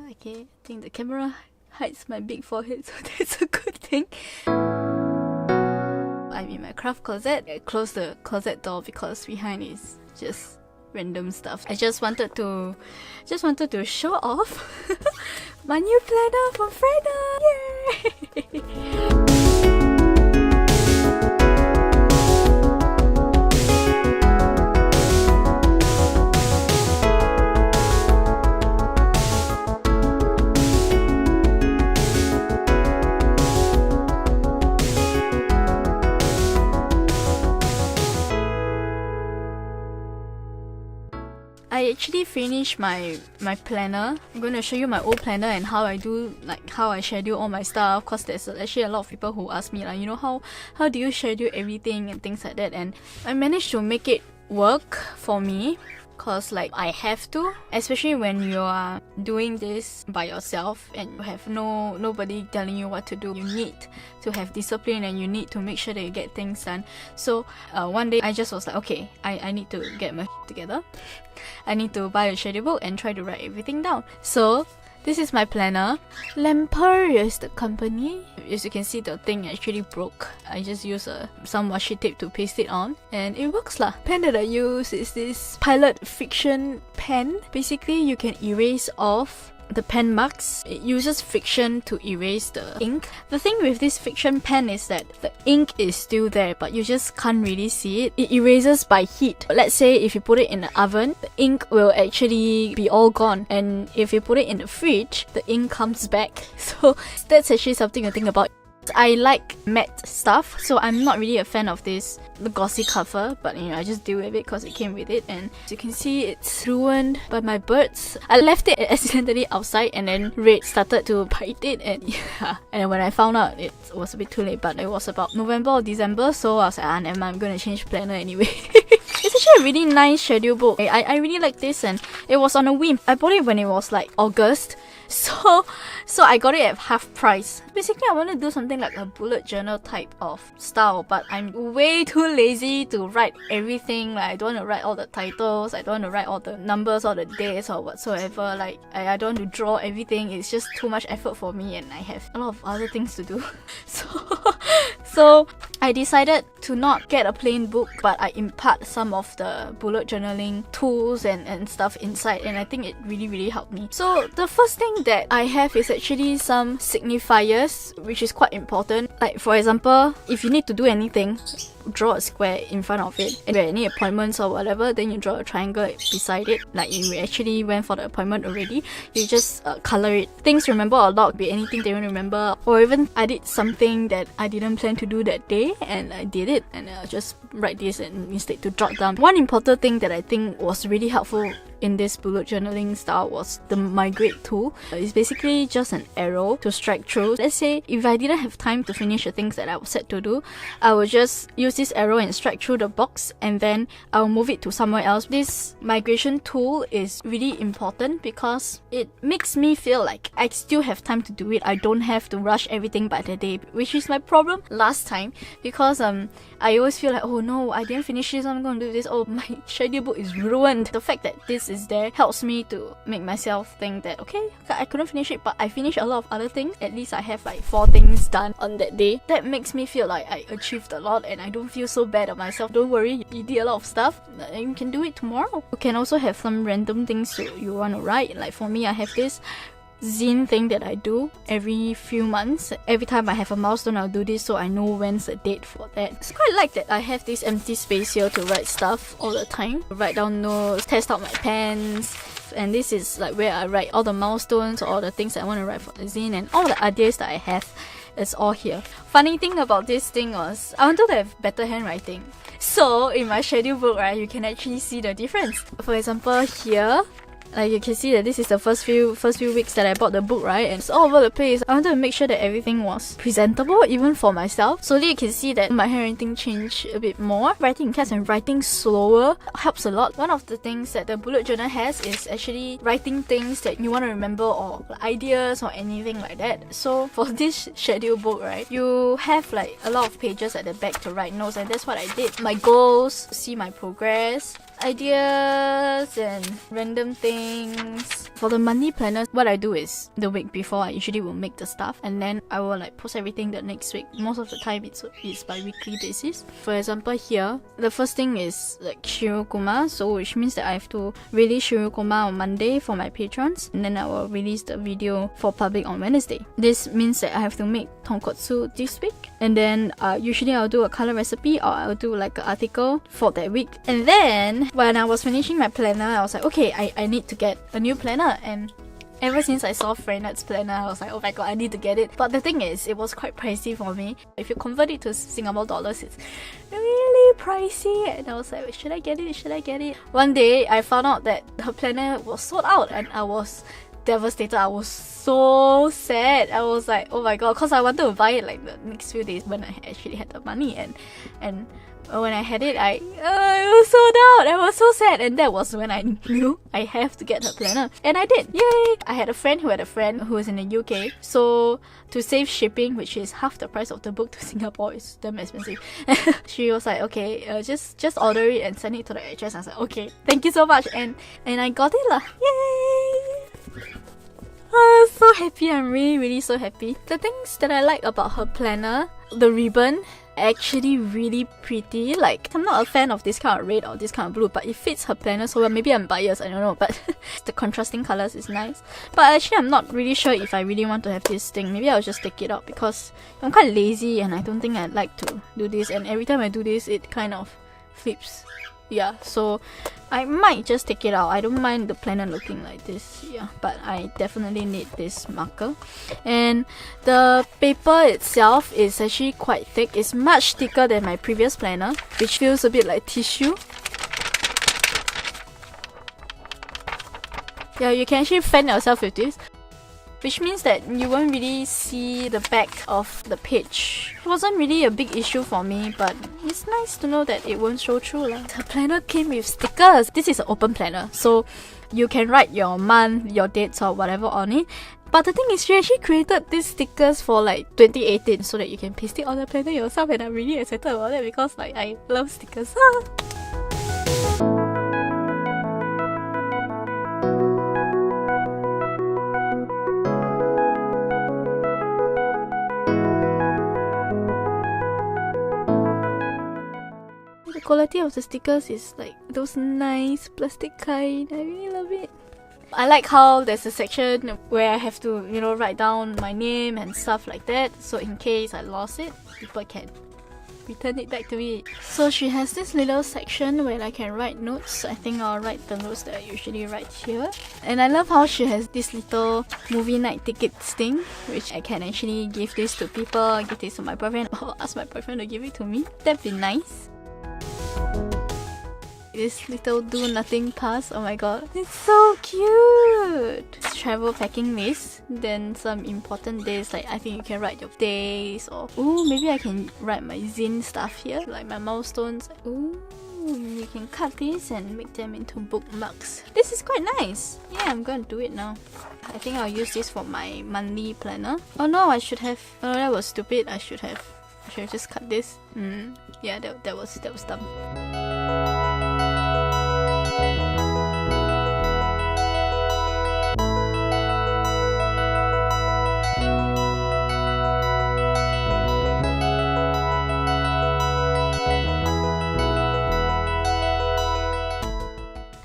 Okay, I think the camera hides my big forehead, so that's a good thing. I'm in my craft closet. I closed the closet door because behind is just random stuff. I just wanted to show off my new planner from Frannerd. Yay! I actually finished my planner. I'm going to show you my old planner and how I do, like how I schedule all my stuff, because there's actually a lot of people who ask me, like, you know, how do you schedule everything and things like that, and I managed to make it work for me. Cause like I have to, especially when you are doing this by yourself and you have nobody telling you what to do. You need to have discipline and you need to make sure that you get things done. So one day I just was like, okay, I need to get my together. I need to buy a schedule book and try to write everything down. So this is my planner. Lamper is the company. As you can see, the thing actually broke. I just use some washi tape to paste it on and it works lah. Pen that I use is this Pilot Fiction pen. Basically, you can erase off the pen marks. It uses friction to erase the ink. The thing with this friction pen is that the ink is still there, but you just can't really see it. It erases by heat. Let's say if you put it in the oven, the ink will actually be all gone, and if you put it in the fridge, the ink comes back. So that's actually something to think about. I like matte stuff, so I'm not really a fan of the glossy cover, but you know, I just deal with it because it came with it. And as you can see, it's ruined by my birds. I left it accidentally outside and then Red started to bite it, and yeah, and when I found out, it was a bit too late, but it was about November or December, so I was like, never mind, I'm gonna change planner anyway. It's actually a really nice schedule book. I really like this, and it was on a whim. I bought it when it was like August, so I got it at half price. Basically, I want to do something like a bullet journal type of style, but I'm way too lazy to write everything. Like, I don't want to write all the titles, I don't want to write all the numbers or the dates or whatsoever. Like, I don't want to draw everything. It's just too much effort for me, and I have a lot of other things to do. So I decided to not get a plain book, but I impart some of the bullet journaling tools and stuff inside, and I think it really helped me. So the first thing that I have is actually some signifiers, which is quite important. Like, for example, if you need to do anything, draw a square in front of it. And if there are any appointments or whatever, then you draw a triangle beside it. Like, you actually went for the appointment already, you just color it. Things remember a lot, be anything they don't remember, or even I did something that I didn't plan to do that day and I did it, and I'll just write this and instead to jot down. One important thing that I think was really helpful in this bullet journaling style was the migrate tool. It's basically just an arrow to strike through. Let's say if I didn't have time to finish the things that I was set to do, I would just use this arrow and strike through the box, and then I'll move it to somewhere else. This migration tool is really important because it makes me feel like I still have time to do it. I don't have to rush everything by the day, which is my problem last time, because I always feel like, oh no, I didn't finish this, I'm going to do this, oh my schedule book is ruined. The fact that this is there helps me to make myself think that, okay, I couldn't finish it, but I finished a lot of other things. At least I have like 4 things done on that day. That makes me feel like I achieved a lot, and I don't feel so bad at myself. Don't worry, you did a lot of stuff, you can do it tomorrow. You can also have some random things you want to write. Like for me, I have this zine thing that I do every few months. Every time I have a milestone, I'll do this, so I know when's the date for that. It's quite like that I have this empty space here to write stuff all the time. Write down notes, test out my pens, and this is like where I write all the milestones or all the things I want to write for the zine, and all the ideas that I have. It's all here. Funny thing about this thing was, I wanted to have better handwriting. So in my schedule book, right, you can actually see the difference. For example, here, like you can see that this is the first few weeks that I bought the book, right? And it's all over the place. I wanted to make sure that everything was presentable, even for myself. Slowly you can see that my handwriting changed a bit more. Writing in caps and writing slower helps a lot. One of the things that the bullet journal has is actually writing things that you want to remember, or ideas or anything like that. So for this schedule book, right, you have like a lot of pages at the back to write notes, and that's what I did. My goals, see my progress, ideas and random things. For the monthly planner, what I do is the week before I usually will make the stuff and then I will like post everything the next week. Most of the time it's by weekly basis. For example here, the first thing is like Shirokuma, so which means that I have to release Shirokuma on Monday for my patrons and then I will release the video for public on Wednesday. This means that I have to make tonkotsu this week and then usually I'll do a color recipe or I'll do like an article for that week. And then when I was finishing my planner, I was like, okay, I need to get a new planner. And ever since I saw Frannerd's planner, I was like, oh my god, I need to get it. But the thing is, it was quite pricey for me. If you convert it to Singapore dollars, it's really pricey. And I was like, should I get it? Should I get it? One day, I found out that her planner was sold out and I was devastated. I was so sad. I was like, oh my god, because I wanted to buy it like the next few days when I actually had the money and when I had it, it was sold out. I was so sad, and that was when I knew I have to get her planner, and I did. Yay! I had a friend who was in the UK, so to save shipping, which is half the price of the book to Singapore, it's damn expensive. She was like, okay, just order it and send it to the address. I was like, okay, thank you so much, and I got it lah. Yay! I'm so happy. I'm really so happy. The things that I like about her planner, the ribbon, actually really pretty. Like, I'm not a fan of this kind of red or this kind of blue, but it fits her planner so well. Maybe I'm biased, I don't know, but the contrasting colors is nice. But actually I'm not really sure if I really want to have this thing. Maybe I'll just take it out because I'm quite lazy and I don't think I'd like to do this, and every time I do this it kind of flips. Yeah, so I might just take it out. I don't mind the planner looking like this, yeah, but I definitely need this marker. And the paper itself is actually quite thick. It's much thicker than my previous planner, which feels a bit like tissue. Yeah, you can actually fan yourself with this, which means that you won't really see the back of the page. It wasn't really a big issue for me, but it's nice to know that it won't show through. The planner came with stickers. This is an open planner, so you can write your month, your dates or whatever on it. But the thing is, she actually created these stickers for like 2018 so that you can paste it on the planner yourself, and I'm really excited about it because like I love stickers. The quality of the stickers is like those nice plastic kind. I really love it. I like how there's a section where I have to, write down my name and stuff like that, so in case I lost it, people can return it back to me. So she has this little section where I can write notes. I think I'll write the notes that I usually write here. And I love how she has this little movie night tickets thing, which I can actually give this to people, give this to my boyfriend, or ask my boyfriend to give it to me. That'd be nice. This little do nothing pass, oh my god, it's so cute! Travel packing list, then some important days, like I think you can write your days, or ooh, maybe I can write my zine stuff here, like my milestones. Ooh, you can cut these and make them into bookmarks. This is quite nice. Yeah, I'm gonna do it now. I think I'll use this for my monthly planner. Oh no, I should have. Oh, that was stupid. I should have just cut this. Yeah, that was dumb.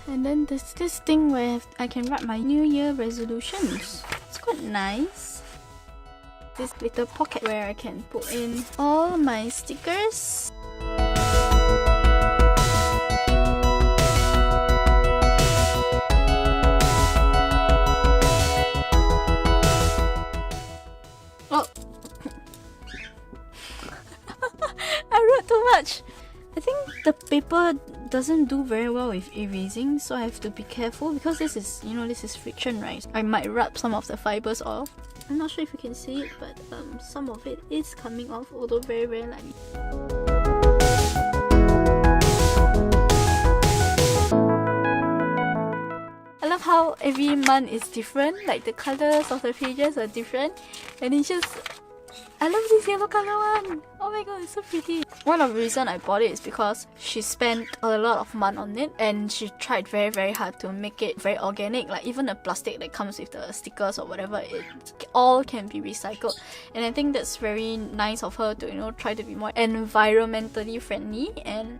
And then there's this thing where I can write my New Year resolutions. It's quite nice. This little pocket where I can put in all my stickers. Oh! I wrote too much! I think the paper doesn't do very well with erasing, so I have to be careful because this is, this is friction, right? I might rub some of the fibers off. I'm not sure if you can see it, but some of it is coming off, although very lightly. I love how every month is different, like the colors of the pages are different, and it's just I love this yellow color one. Oh my god, it's so pretty. One of the reasons I bought it is because she spent a lot of money on it and she tried very hard to make it very organic. Like even the plastic that comes with the stickers or whatever, it all can be recycled. And I think that's very nice of her to, you know, try to be more environmentally friendly. And